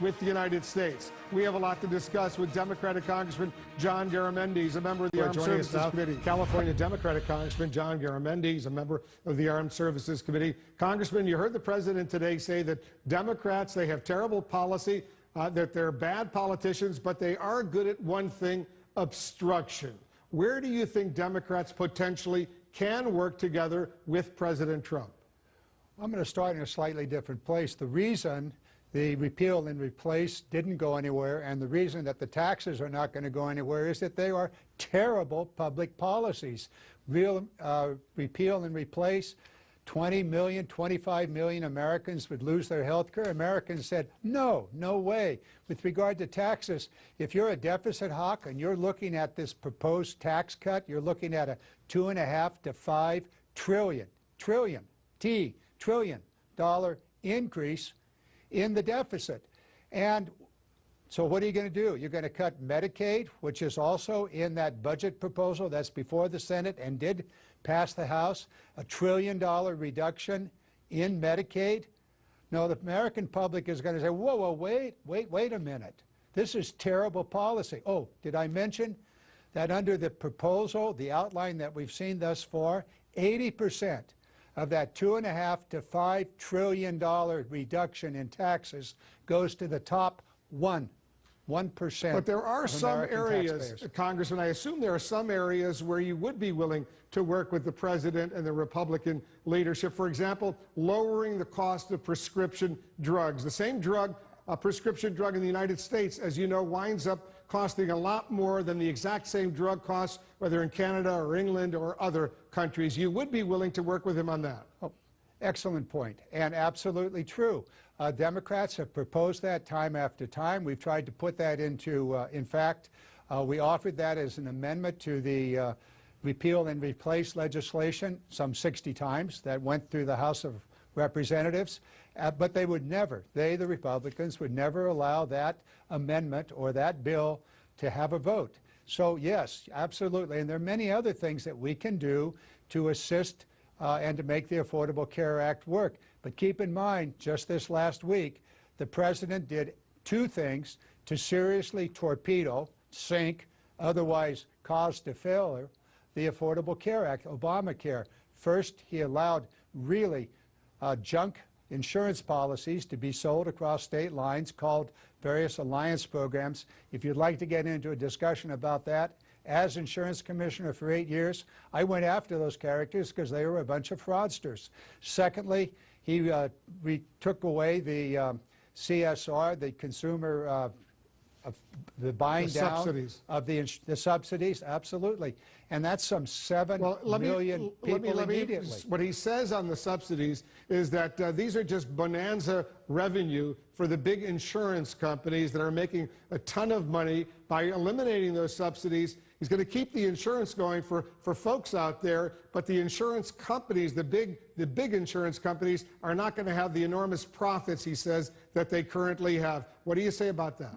with the United States. We have a lot to discuss with Democratic Congressman John Garamendi. He's a member of the Armed Services Committee. California Democratic Congressman John Garamendi. He's a member of the Armed Services Committee. Congressman, you heard the president today say that Democrats, they have terrible policy, that they're bad politicians, but they are good at one thing, obstruction. Where do you think Democrats potentially can work together with President Trump? I'm going to start in a slightly different place. The reason the repeal and replace didn't go anywhere, and the reason that the taxes are not going to go anywhere, is that they are terrible public policies. Repeal and replace, 20 million, 25 million Americans would lose their health care. Americans said, no, no way. With regard to taxes, if you're a deficit hawk and you're looking at this proposed tax cut, you're looking at a $2.5 to $5 trillion increase in the deficit. And so what are you going to do? You're going to cut Medicaid, which is also in that budget proposal that's before the Senate and did pass the House, a $1 trillion reduction in Medicaid. No, the American public is going to say, whoa, whoa, wait a minute. This is terrible policy. Oh, did I mention that under the proposal, the outline that we've seen thus far, 80% of that $2.5 to $5 trillion reduction in taxes goes to the top 1%. But there are some areas, Congressman, I assume there are some areas where you would be willing to work with the president and the Republican leadership. For example, lowering the cost of prescription drugs. The same drug, a prescription drug in the United States, as you know, winds up costing a lot more than the exact same drug costs, whether in Canada or England or other countries. You would be willing to work with him on that? Oh, excellent point, and absolutely true. Democrats have proposed that time after time. We've tried to put that into, in fact, we offered that as an amendment to the repeal and replace legislation some 60 times. That went through the House of Representatives, but they would never, the Republicans, would never allow that amendment or that bill to have a vote. So yes, absolutely, and there are many other things that we can do to assist and to make the Affordable Care Act work. But keep in mind, just this last week, the president did two things to seriously torpedo, sink, otherwise cause to failure, the Affordable Care Act, Obamacare. First, he allowed really junk insurance policies to be sold across state lines called various alliance programs. If you'd like to get into a discussion about that, as insurance commissioner for 8 years, I went after those characters because they were a bunch of fraudsters. Secondly, he took away the CSR, the consumer, of the buying down subsidies. Of the subsidies, absolutely. And that's some 7 million people immediately. What he says on the subsidies is that these are just bonanza revenue for the big insurance companies that are making a ton of money by eliminating those subsidies. He's going to keep the insurance going for folks out there, but the insurance companies, the big insurance companies, are not going to have the enormous profits, he says, that they currently have. What do you say about that?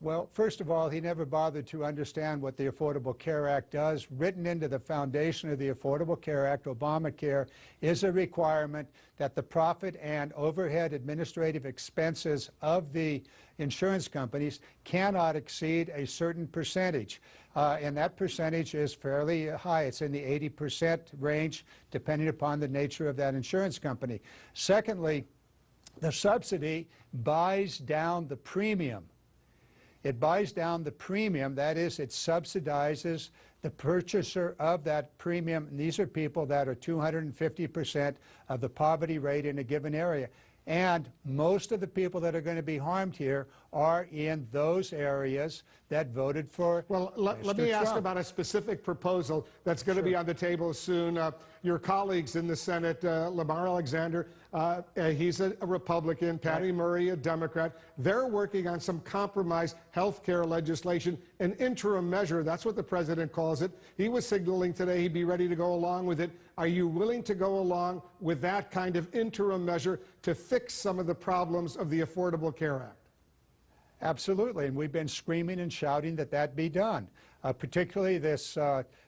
Well, first of all, he never bothered to understand what the Affordable Care Act does. Written into the foundation of the Affordable Care Act, Obamacare, is a requirement that the profit and overhead administrative expenses of the insurance companies cannot exceed a certain percentage. And that percentage is fairly high. It's in the 80% range, depending upon the nature of that insurance company. Secondly, the subsidy buys down the premium. It buys down the premium, that is, it subsidizes the purchaser of that premium. And these are people that are 250% of the poverty rate in a given area. And most of the people that are going to be harmed here are in those areas that voted for Well, let me ask about a specific proposal that's going to be on the table soon. Your colleagues in the Senate, Lamar Alexander, he's a Republican, Patty Murray, a Democrat. They're working on some compromise health care legislation, an interim measure. That's what the president calls it. He was signaling today he'd be ready to go along with it. Are you willing to go along with that kind of interim measure to fix some of the problems of the Affordable Care Act? Absolutely, and we've been screaming and shouting that that be done, particularly this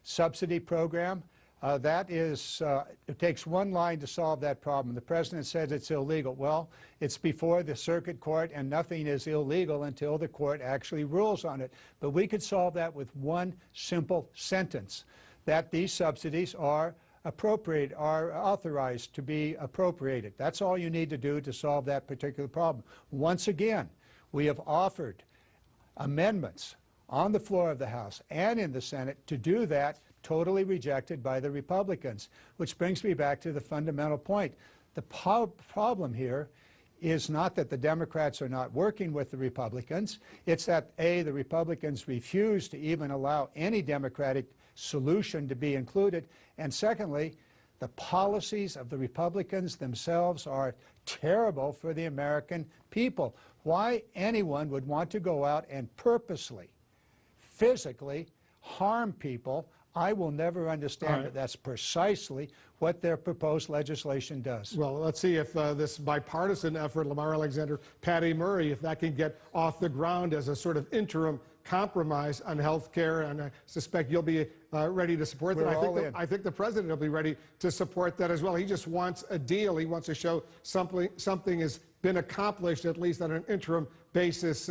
subsidy program It takes one line to solve that problem. The president says it's illegal. Well, it's before the circuit court, and nothing is illegal until the court actually rules on it. But we could solve that with one simple sentence, that these subsidies are authorized to be appropriated. That's all you need to do to solve that particular problem. Once again, we have offered amendments on the floor of the House and in the Senate to do that, totally rejected by the Republicans, which brings me back to the fundamental point. The problem here is not that the Democrats are not working with the Republicans. It's that, A, the Republicans refuse to even allow any Democratic solution to be included, and secondly, the policies of the Republicans themselves are terrible for the American people. Why anyone would want to go out and purposely, physically harm people, I will never understand, but that's precisely what their proposed legislation does. Well, let's see if this bipartisan effort, Lamar Alexander, Patty Murray, if that can get off the ground as a sort of interim compromise on health care, and I suspect you'll be ready to support that. I think the president will be ready to support that as well. He just wants a deal. He wants to show something has been accomplished, at least on an interim basis.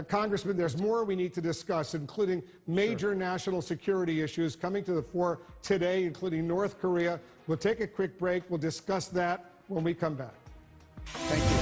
Congressman, there's more we need to discuss, including major national security issues coming to the fore today, including North Korea. We'll take a quick break. We'll discuss that when we come back. Thank you.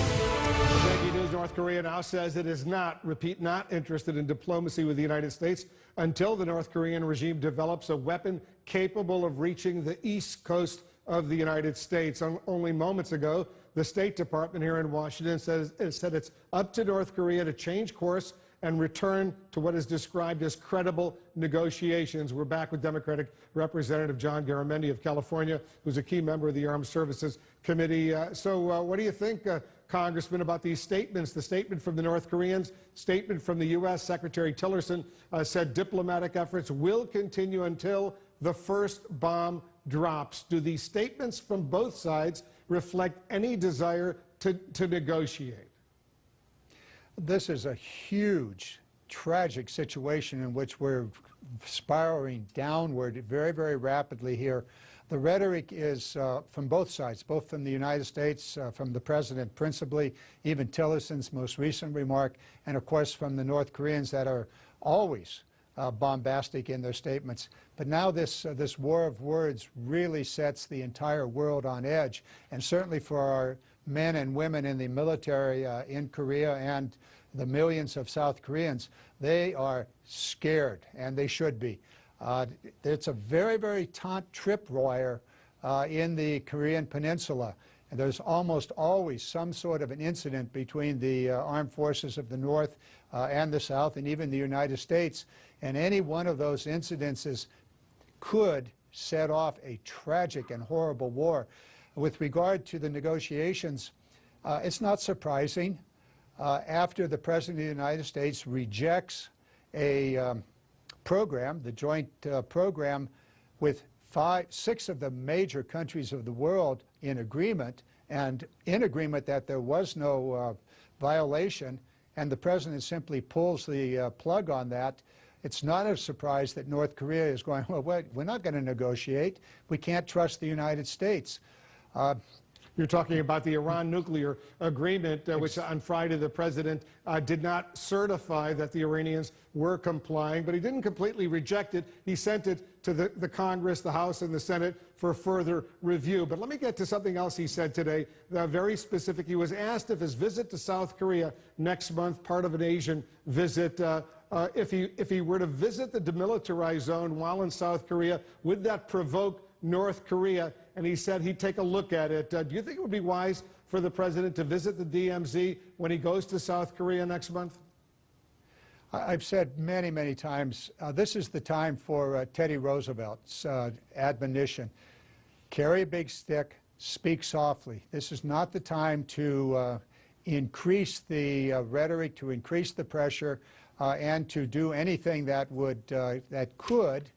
The breaking news: North Korea now says it is not, repeat, not interested in diplomacy with the United States until the North Korean regime develops a weapon capable of reaching the east coast of the United States. Only moments ago, the State Department here in Washington said it's up to North Korea to change course and return to what is described as credible negotiations. We're back with Democratic Representative John Garamendi of California, who's a key member of the Armed Services Committee. So what do you think, Congressman, about these statements? The statement from the North Koreans, statement from the U.S. Secretary Tillerson said diplomatic efforts will continue until the first bomb drops. Do these statements from both sides reflect any desire to negotiate? This is a huge, tragic situation in which we're spiraling downward very, very rapidly here. The rhetoric is from both sides, both from the United States, from the president principally, even Tillerson's most recent remark, and of course from the North Koreans that are always bombastic in their statements. But now this war of words really sets the entire world on edge, and certainly for our men and women in the military in Korea and the millions of South Koreans, they are scared, and they should be. It's a very, very taut tripwire in the Korean Peninsula. And there's almost always some sort of an incident between the armed forces of the North and the South, and even the United States. And any one of those incidences could set off a tragic and horrible war. With regard to the negotiations, it's not surprising. After the President of the United States rejects a program, the joint program with 6 of the major countries of the world in agreement, and in agreement that there was no violation, and the President simply pulls the plug on that, it's not a surprise that North Korea is going, well, we're not going to negotiate. We can't trust the United States. You're talking about the Iran nuclear agreement, which on Friday the president did not certify that the Iranians were complying, but he didn't completely reject it. He sent it to the Congress, the House, and the Senate for further review. But let me get to something else he said today, very specific. He was asked if his visit to South Korea next month, part of an Asian visit, if he were to visit the demilitarized zone while in South Korea, would that provoke North Korea? And he said he'd take a look at it. Do you think it would be wise for the president to visit the DMZ when he goes to South Korea next month? I've said many, many times, this is the time for Teddy Roosevelt's admonition. Carry a big stick, speak softly. This is not the time to increase the rhetoric, to increase the pressure, and to do anything that could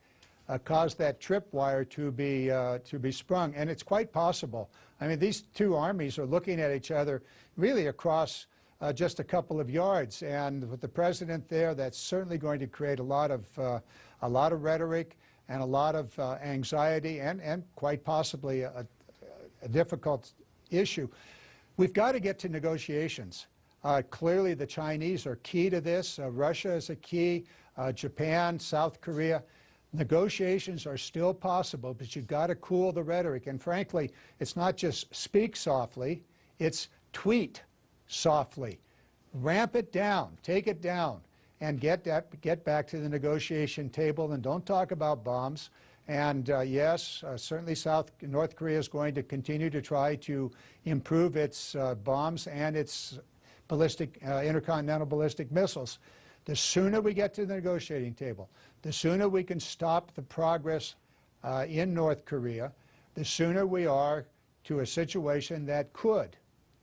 cause that tripwire to be sprung. And it's quite possible. I mean, these two armies are looking at each other really across just a couple of yards, and with the president there, that's certainly going to create a lot of rhetoric, and a lot of anxiety and quite possibly a difficult issue. We've got to get to negotiations. Clearly, the Chinese are key to this. Russia is a key. Japan, South Korea. Negotiations are still possible, but you've got to cool the rhetoric. And frankly, it's not just speak softly, it's tweet softly. Ramp it down, take it down, and get back to the negotiation table, and don't talk about bombs. And yes, certainly North Korea is going to continue to try to improve its bombs and its intercontinental ballistic missiles. The sooner we get to the negotiating table, the sooner we can stop the progress in North Korea, the sooner we are to a situation that could,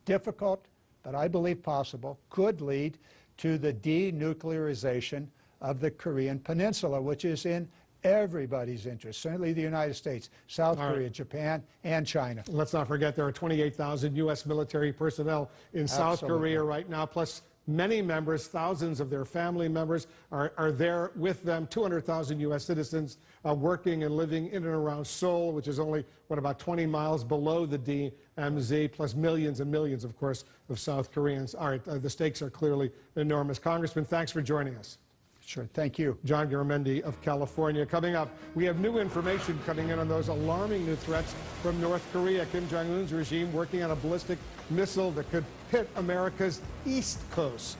difficult, but I believe possible, could lead to the denuclearization of the Korean Peninsula, which is in everybody's interest, certainly the United States, South Korea, Japan, and China. Let's not forget there are 28,000 U.S. military personnel in South Korea right now, plus many members, thousands of their family members are there with them, 200,000 U.S. citizens working and living in and around Seoul, which is only, about 20 miles below the DMZ, plus millions and millions, of course, of South Koreans. All right, the stakes are clearly enormous. Congressman, thanks for joining us. Sure, thank you. John Garamendi of California. Coming up, we have new information coming in on those alarming new threats from North Korea. Kim Jong-un's regime working on a ballistic missile that could hit America's East Coast.